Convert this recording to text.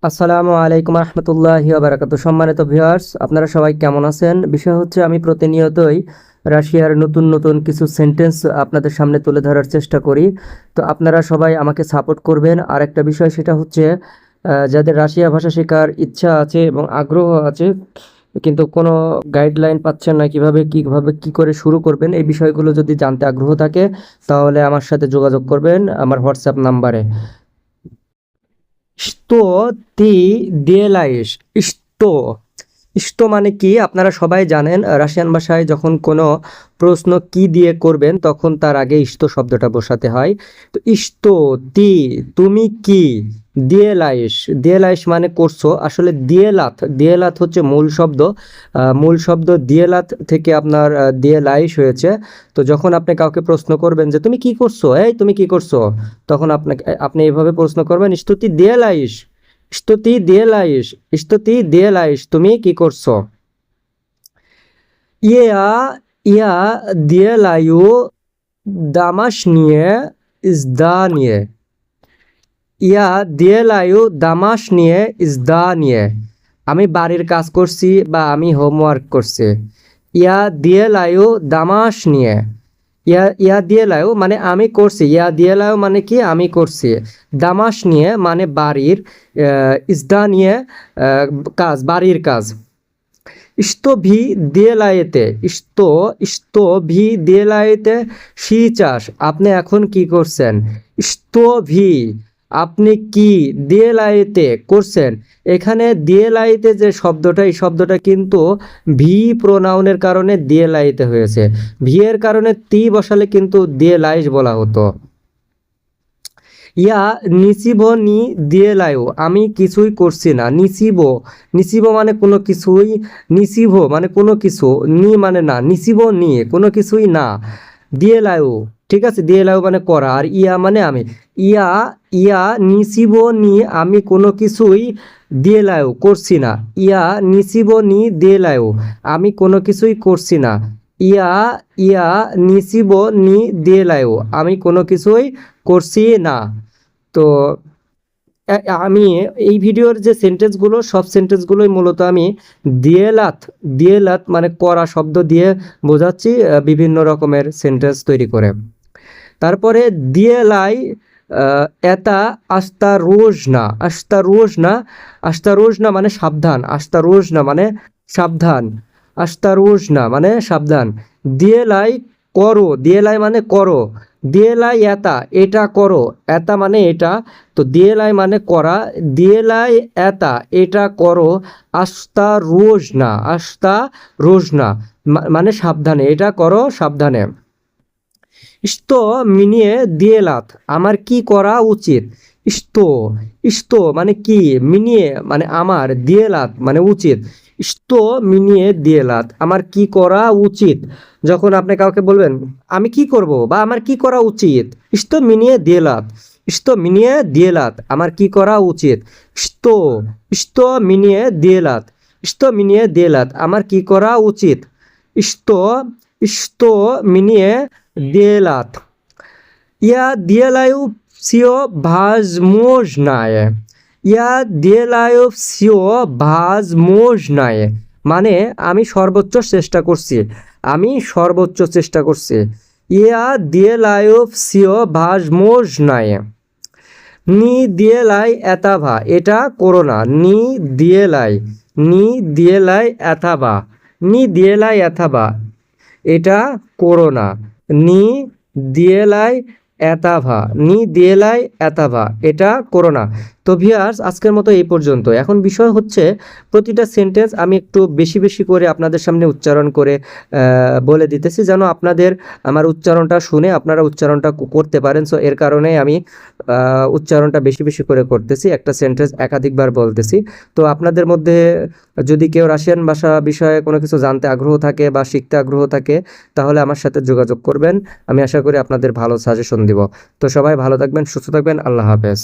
আসসালামু আলাইকুম রহমতুল্লাহি ওয়া বারাকাতুহু। সম্মানিত ভিউয়ার্স, আপনারা সবাই কেমন আছেন? বিষয় হচ্ছে আমি প্রতিনিয়তই রাশিয়ার নতুন নতুন কিছু সেন্টেন্স আপনাদের সামনে তুলে ধরার চেষ্টা করি। তো আপনারা সবাই আমাকে সাপোর্ট করবেন। আর একটা বিষয় সেটা হচ্ছে যাদের রাশিয়া ভাষা শেখার ইচ্ছা আছে এবং আগ্রহ আছে কিন্তু কোনো গাইডলাইন পাচ্ছেন না কিভাবে কি করে শুরু করবেন, এই বিষয়গুলো যদি জানতে আগ্রহ থাকে তাহলে আমার সাথে যোগাযোগ করবেন আমার হোয়াটসঅ্যাপ নাম্বারে। Что ты делаешь? Что? ইষ্ট মানে কি আপনারা সবাই জানেন। রাশিয়ান ভাষায় যখন কোনো প্রশ্ন কি দিয়ে করবেন তখন তার আগে ইষ্ট শব্দটা বসাতে হয়। তো ইষ্ট তি তুমি কি, দিয়েলাইশ মানে করছো। আসলে দিয়েলাত হচ্ছে মূল শব্দ দিয়েলাত থেকে আপনার দিয়েলাইশ হয়েছে। তো যখন আপনি কাউকে প্রশ্ন করবেন যে তুমি কি করছো, তুমি কি করছো, তখন আপনি এইভাবে প্রশ্ন করবেন স্তুতি দিয়েলাইশ তুমি কি করছো। ইয়া ইয়া দিয়েলায়ু দামাশনিয়ে ইজদানিয়ে ইয়া দিয়েলায়ু দামাশনিয়ে ইজদানিয়ে আমি বাড়ির কাজ করছি বা আমি হোমওয়ার্ক করছি। ইয়া দিয়েলায়ু দামাশনিয়ে ইয়া দিয়েলায়ু মানে আমি করছি, ইয়া দিয়েলায়ু মানে কি আমি করছি, দামাশ নিয়ে মানে বাড়ির, ইজদা নিয়ে কাজ, বাড়ির কাজ। ইस्तो ভি দিয়েলায়েতে ইस्तो ভি দিয়েলায়েতে শি চাষ আপনি এখন কি করছেন। ইस्तो ভি আপনি কি দিয়েলায়েতে করছেন। এখানে দিয়েলাইতে যে শব্দটা, এই শব্দটা কিন্তু ভি প্রোনাউনের কারণে দিয়েলাইতে হয়েছে। ভি এর কারণে তি বসালে কিন্তু দিয়েলাইশ বলা হতো। ইয়া নিচিব নি দিয়েলায়ু আমি কিছুই করছি না। নিচিব মানে কোনো কিছুই, নিচিভ মানে কোনো কিছু, নি মানে না, নিচিব নি কোনো কিছুই না, দিয়েলায়ু ঠিক আছে, দিয়েলায়ু মানে করা, আর ইয়া মানে আমি। ইয়া ইয়া নিচিব নি আমি কোনো কিছুই দিয়েলায়ু করছি না। ইয়া নিচিব নি দিয়েলায়ু আমি কোনো কিছুই করছি না। ইয়া ইয়া নিচিব নি দিয়েলায়ু আমি কোনো কিছুই করছি না। তো আমি এই ভিডিওর যে সেন্টেন্সগুলো, সব সেন্টেন্সগুলোই মূলত আমি দিয়েলাত মানে করা শব্দ দিয়ে বোঝাচ্ছি বিভিন্ন রকমের সেন্টেন্স তৈরি করে। তারপরে দিয়েলাই এটা আস্তা রোজ না মানে সাবধান, আস্তা রোজ না মানে সাবধান। দিয়েলাই দিয়েলাই মানে করো, দিয়েলাই এটা করো, এটা মানে এটা, তো দিয়েলাই মানে করা, দিয়েলাই এটা করো, আস্তা রোজ না মানে সাবধানে, এটা করো সাবধানে। ইস্তো মিনিয়ে দিয়েলাত আমার কি করা উচিত। ইস্তো মানে কি, মিনিয়ে মানে আমার, দিয়েলাত মানে উচিত। ইস্তো মিনিয়ে দিয়েলাত আমার কি করা উচিত। যখন আপনি কাউকে বলবেন আমি কি করব বা আমার কি করা উচিত, ইস্তো মিনিয়ে দিয়েলাত আমার কি করা উচিত। ইস্তো ইস্তো মিনিয়ে দিয়েলাত আমার কি করা উচিত। ইস্তো ইস্তো মিনিয়ে দিয়েলাত ইয়া দিয়েলায়ু সিও ভাজমোজনায় ইয়া দিয়েলায়ু সিও ভাজমোজনায় মানে আমি সর্বোচ্চ চেষ্টা করছি। ইয়া দিয়েলায়ু সিও ভাজমোজনায় নি দিয়েলাই এতাভা এটা করো না। নি দিয়েলাই এথাবা এটা করো না। নি দিয়েলাই এতাভা এটা করো না। তো ভিউয়ার্স, আজকের মতো এই পর্যন্ত। এখন বিষয় হচ্ছে প্রতিটা সেন্টেন্স আমি একটু বেশি বেশি করে আপনাদের সামনে উচ্চারণ করে বলে দিতেছি, যেন আমার উচ্চারণটা শুনে আপনারা উচ্চারণটা করতে পারেন। সো এর কারণে আমি উচ্চারণটা বেশি বেশি করে করতেছি, একটা সেন্টেন্স একাধিকবার বলতেছি। তো আপনাদের মধ্যে যদি কেউ রাশিয়ান ভাষা বিষয়ে কোনো কিছু জানতে আগ্রহ থাকে বা শিখতে আগ্রহ থাকে তাহলে আমার সাথে যোগাযোগ করবেন। আমি আশা করি আপনাদের ভালো সাজেশন দিব। তো সবাই ভালো থাকবেন, সুস্থ থাকবেন। আল্লাহ হাফেজ।